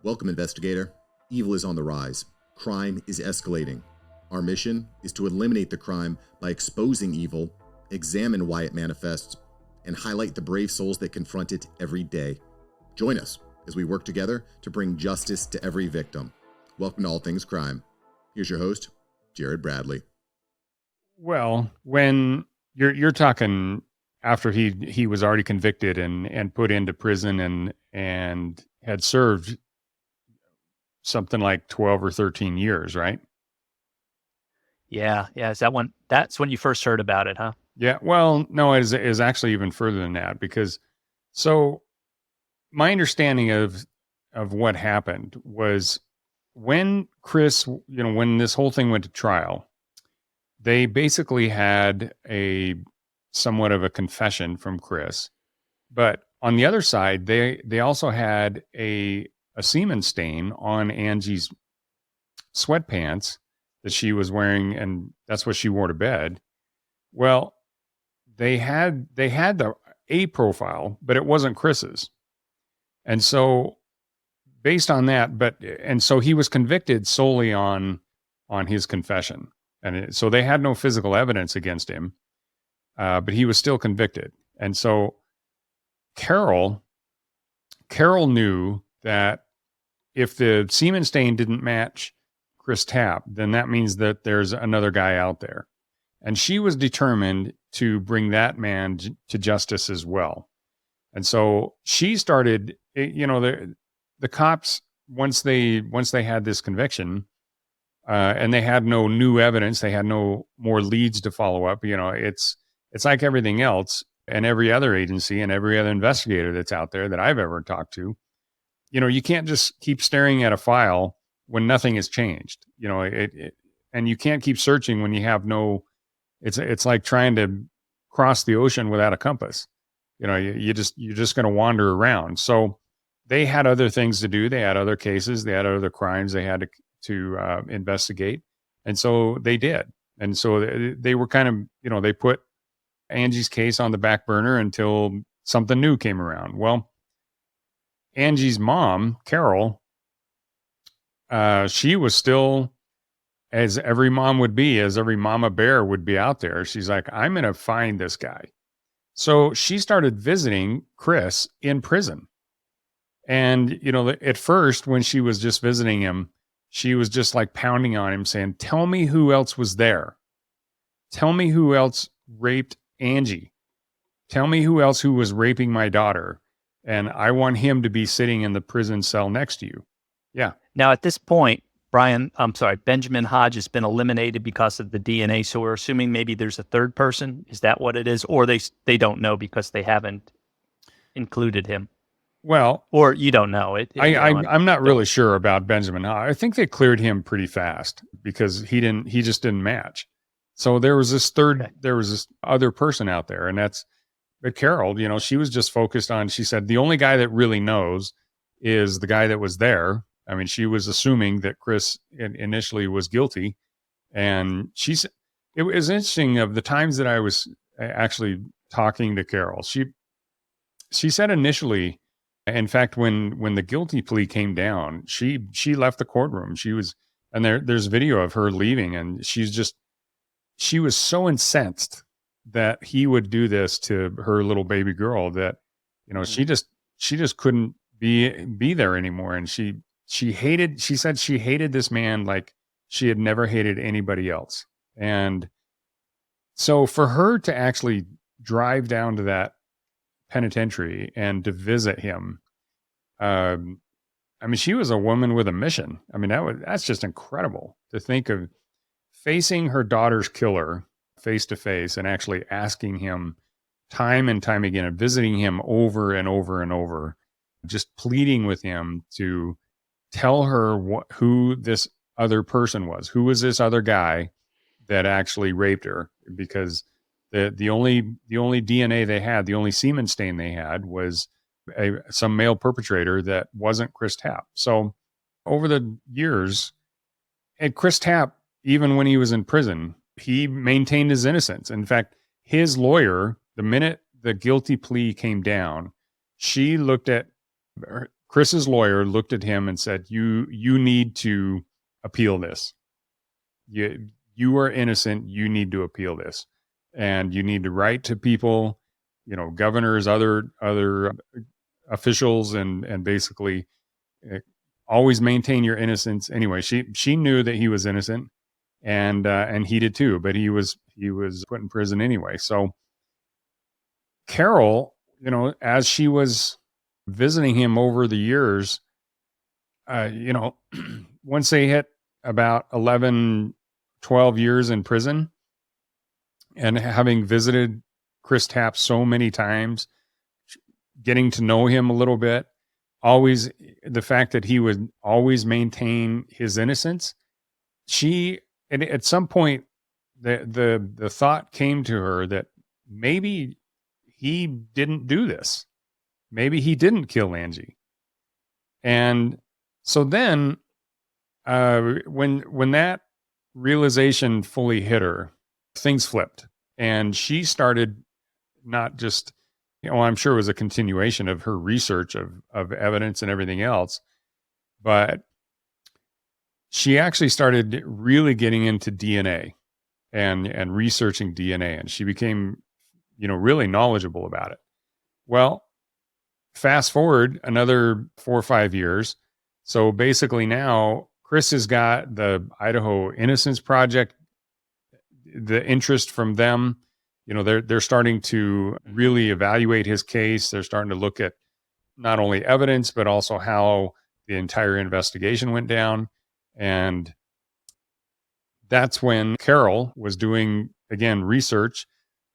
Welcome, investigator. Evil is on the rise. Crime is escalating. Our mission is to eliminate the crime by exposing evil, examine why it manifests, and highlight the brave souls that confront it every day. Join us as we work together to bring justice to every victim. Welcome to All Things Crime. Here's your host, Jared Bradley. Well, when you're talking after he was already convicted and put into prison and had served something like 12 or 13 years, right? Yeah. Is that when? That's when you first heard about it, huh? Yeah. Well, no, it is actually even further than that, because so my understanding of what happened was when Chris, when this whole thing went to trial, they basically had a somewhat of a confession from Chris, but on the other side, they also had a semen stain on Angie's sweatpants that she was wearing, and that's what she wore to bed. Well, they had the A profile, but it wasn't Chris's. And so based on that, and so he was convicted solely on his confession. And so they had no physical evidence against him, but he was still convicted. And so Carol knew that if the semen stain didn't match Chris Tapp, then that means that there's another guy out there. And she was determined to bring that man to justice as well. And so she started, the cops, once they had this conviction, and they had no new evidence, they had no more leads to follow up. It's like everything else and every other agency and every other investigator that's out there that I've ever talked to. You can't just keep staring at a file when nothing has changed. And you can't keep searching when you have no. It's like trying to cross the ocean without a compass. You're just going to wander around. So they had other things to do. They had other cases. They had other crimes they had to investigate, and so they did. And so they were kind of, they put Angie's case on the back burner until something new came around. Well, Angie's mom, Carol, she was still, as every mom would be, as every mama bear would be out there. She's like, I'm going to find this guy. So she started visiting Chris in prison. And, at first, when she was just visiting him, she was just like pounding on him saying, tell me who else was there. Tell me who else raped Angie. Tell me who else who was raping my daughter. And I want him to be sitting in the prison cell next to you. Yeah. Now, at this point, Benjamin Hodge has been eliminated because of the DNA. So we're assuming maybe there's a third person. Is that what it is? Or they don't know because they haven't included him. Well, or you don't know. I'm not really sure about Benjamin Hodge. I think they cleared him pretty fast because he just didn't match. So there was this other person out there, but Carol, she was just focused on, she said, the only guy that really knows is the guy that was there. I mean, she was assuming that Chris initially was guilty. And it was interesting of the times that I was actually talking to Carol. She said initially, in fact, when the guilty plea came down, she left the courtroom. There's video of her leaving, and she was so incensed that he would do this to her little baby girl that, she just couldn't be there anymore. And she said she hated this man like she had never hated anybody else. And so for her to actually drive down to that penitentiary and to visit him, she was a woman with a mission. That's just incredible to think of, facing her daughter's killer face to face and actually asking him time and time again and visiting him over and over and over, just pleading with him to tell her who this other person was. Who was this other guy that actually raped her? Because the only DNA they had, the only semen stain they had was some male perpetrator that wasn't Chris Tapp. So over the years, and Chris Tapp, even when he was in prison, he maintained his innocence. In fact, his lawyer, the minute the guilty plea came down, she looked at Chris's lawyer looked at him and said, you need to appeal this. You are innocent. You need to appeal this. And you need to write to people, governors, other officials, and basically always maintain your innocence. Anyway, she knew that he was innocent, and he did too, but he was put in prison anyway. So Carol, as she was visiting him over the years, once they hit about 11, 12 years in prison, and having visited Chris Tapp so many times, getting to know him a little bit, always the fact that he would always maintain his innocence, and at some point, the thought came to her that maybe he didn't do this. Maybe he didn't kill Angie. And so then, when that realization fully hit her, things flipped, and she started not just, I'm sure it was a continuation of her research of evidence and everything else, but she actually started really getting into DNA and researching DNA, and she became, really knowledgeable about it. Well, fast forward another 4 or 5 years. So basically now Chris has got the Idaho Innocence Project, the interest from them. They're starting to really evaluate his case. They're starting to look at not only evidence, but also how the entire investigation went down. And that's when Carol was doing, again, research,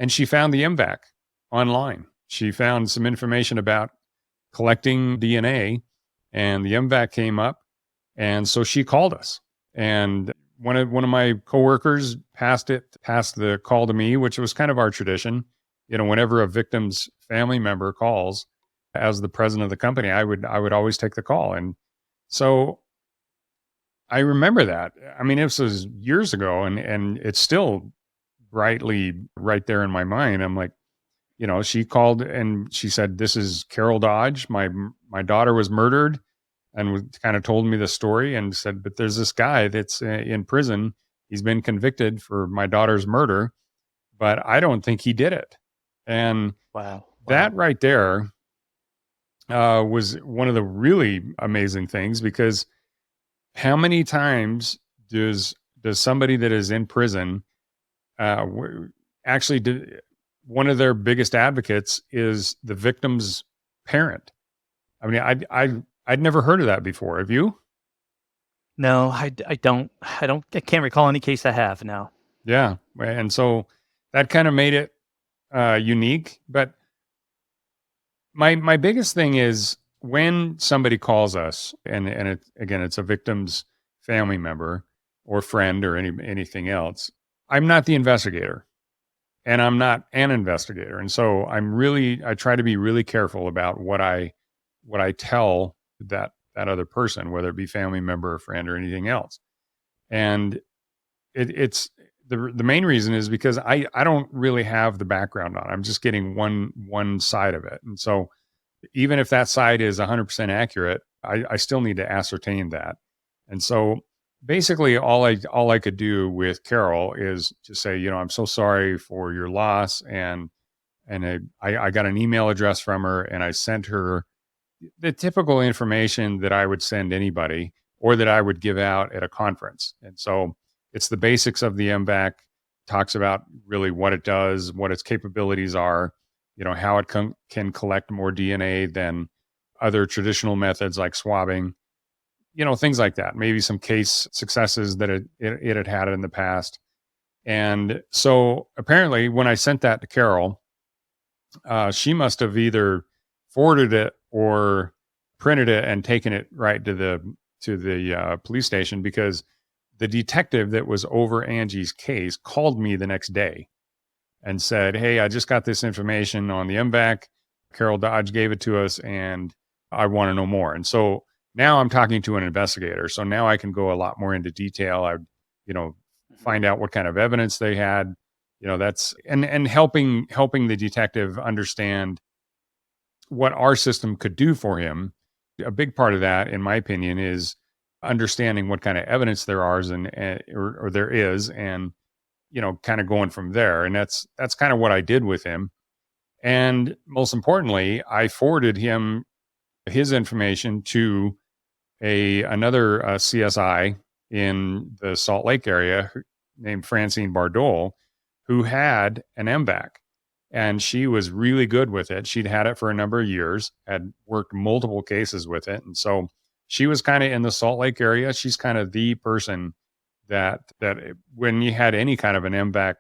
and she found the MVAC online. She found some information about collecting DNA, and the MVAC came up. And so she called us, and one of my coworkers passed the call to me, which was kind of our tradition. Whenever a victim's family member calls, as the president of the company, I would always take the call. And so I remember that. I mean, this was years ago, and it's still brightly right there in my mind. I'm like, she called and she said, "This is Carol Dodge. My daughter was murdered," and kind of told me the story and said, "But there's this guy that's in prison. He's been convicted for my daughter's murder, but I don't think he did it." And Wow. that right there was one of the really amazing things, because how many times does somebody that is in prison actually do? One of their biggest advocates is the victim's parent. I mean, I'd never heard of that before. Have you? No, I can't recall any case I have now. Yeah. And so that kind of made it unique. But my biggest thing is when somebody calls us, and it's a victim's family member or friend or anything else, I'm not the investigator. And I'm not an investigator. And so I try to be really careful about what I tell that other person, whether it be family member or friend or anything else. And it's the main reason is because I don't really have the background on it. I'm just getting one side of it. And so even if that side is 100% accurate, I still need to ascertain that. And so basically all I could do with Carol is just say, I'm so sorry for your loss. And I got an email address from her, and I sent her the typical information that I would send anybody or that I would give out at a conference. And so it's the basics of the MVAC, talks about really what it does, what its capabilities are, how it can collect more DNA than other traditional methods like swabbing, things like that. Maybe some case successes that it had in the past. And so apparently when I sent that to Carol, she must have either forwarded it or printed it and taken it right to the police station, because the detective that was over Angie's case called me the next day and said, "Hey, I just got this information on the MVAC. Carol Dodge gave it to us, and I want to know more." And so now I'm talking to an investigator. So now I can go a lot more into detail. I, find out what kind of evidence they had, that's, and helping the detective understand what our system could do for him a big part of that, in my opinion, is understanding what kind of evidence there are or there is, and kind of going from there. And that's kind of what I did with him. And most importantly, I forwarded him his information to another CSI in the Salt Lake area named Francine Bardol, who had an MVAC, and she was really good with it. She'd had it for a number of years, had worked multiple cases with it. And so she was kind of in the Salt Lake area. She's kind of the person that when you had any kind of an MVAC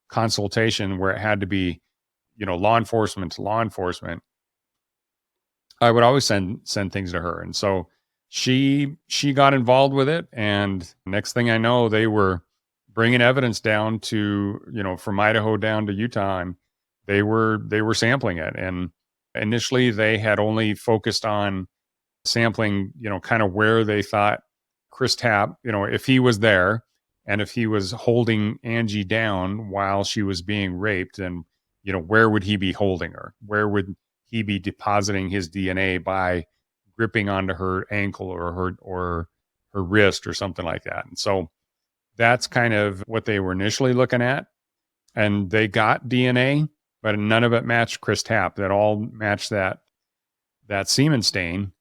consultation where it had to be, law enforcement to law enforcement, I would always send things to her. And so she got involved with it. And next thing I know, they were bringing evidence down to, from Idaho down to Utah, and they were sampling it. And initially they had only focused on sampling, kind of where they thought Chris Tapp, if he was there and if he was holding Angie down while she was being raped, then, where would he be holding her? Where would he be depositing his DNA by gripping onto her ankle or her wrist or something like that? And so that's kind of what they were initially looking at. And they got DNA, but none of it matched Chris Tapp. That all matched that semen stain.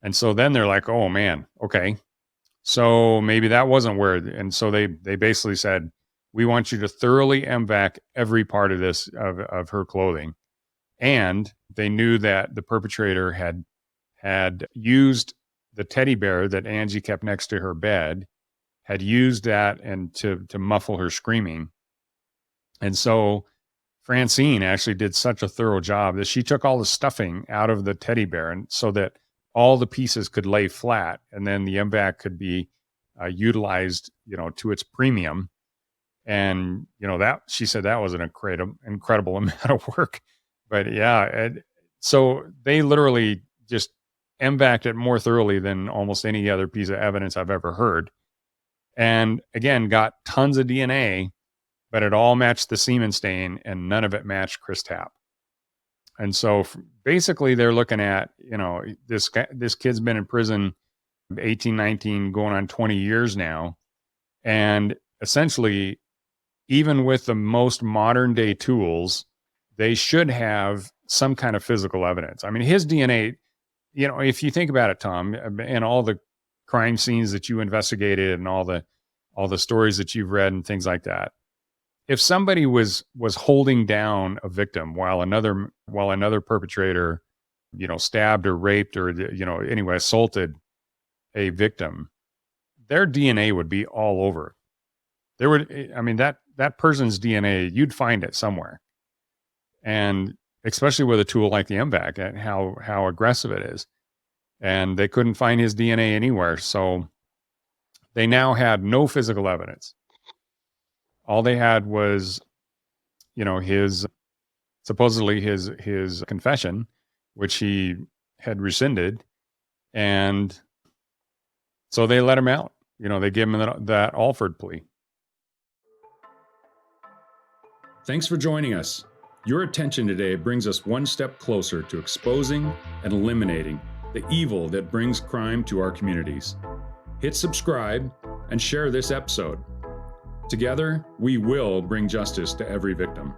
And so then they're like, oh man, okay. So maybe that wasn't where, and so they basically said, we want you to thoroughly MVAC every part of this, of her clothing. And they knew that the perpetrator had used the teddy bear that Angie kept next to her bed, had used that and to muffle her screaming. And so Francine actually did such a thorough job that she took all the stuffing out of the teddy bear, and so that all the pieces could lay flat, and then the MVAC could be utilized, to its premium. And, that she said that was an incredible amount of work. But yeah, so they literally just MVAC'd it more thoroughly than almost any other piece of evidence I've ever heard. And again, got tons of DNA, but it all matched the semen stain and none of it matched Chris Tapp. And so basically they're looking at, this kid's been in prison 18, 19, going on 20 years now. And essentially, even with the most modern day tools, they should have some kind of physical evidence. I mean, his DNA, if you think about it, Tom, and all the crime scenes that you investigated and all the stories that you've read and things like that, if somebody was holding down a victim while another perpetrator, stabbed or raped or, anyway, assaulted a victim, their DNA would be all over. That person's DNA, you'd find it somewhere. And especially with a tool like the MVAC, and how aggressive it is. And they couldn't find his DNA anywhere. So they now had no physical evidence. All they had was, supposedly his confession, which he had rescinded. And so they let him out. They gave him that Alford plea. Thanks for joining us. Your attention today brings us one step closer to exposing and eliminating the evil that brings crime to our communities. Hit subscribe and share this episode. Together, we will bring justice to every victim.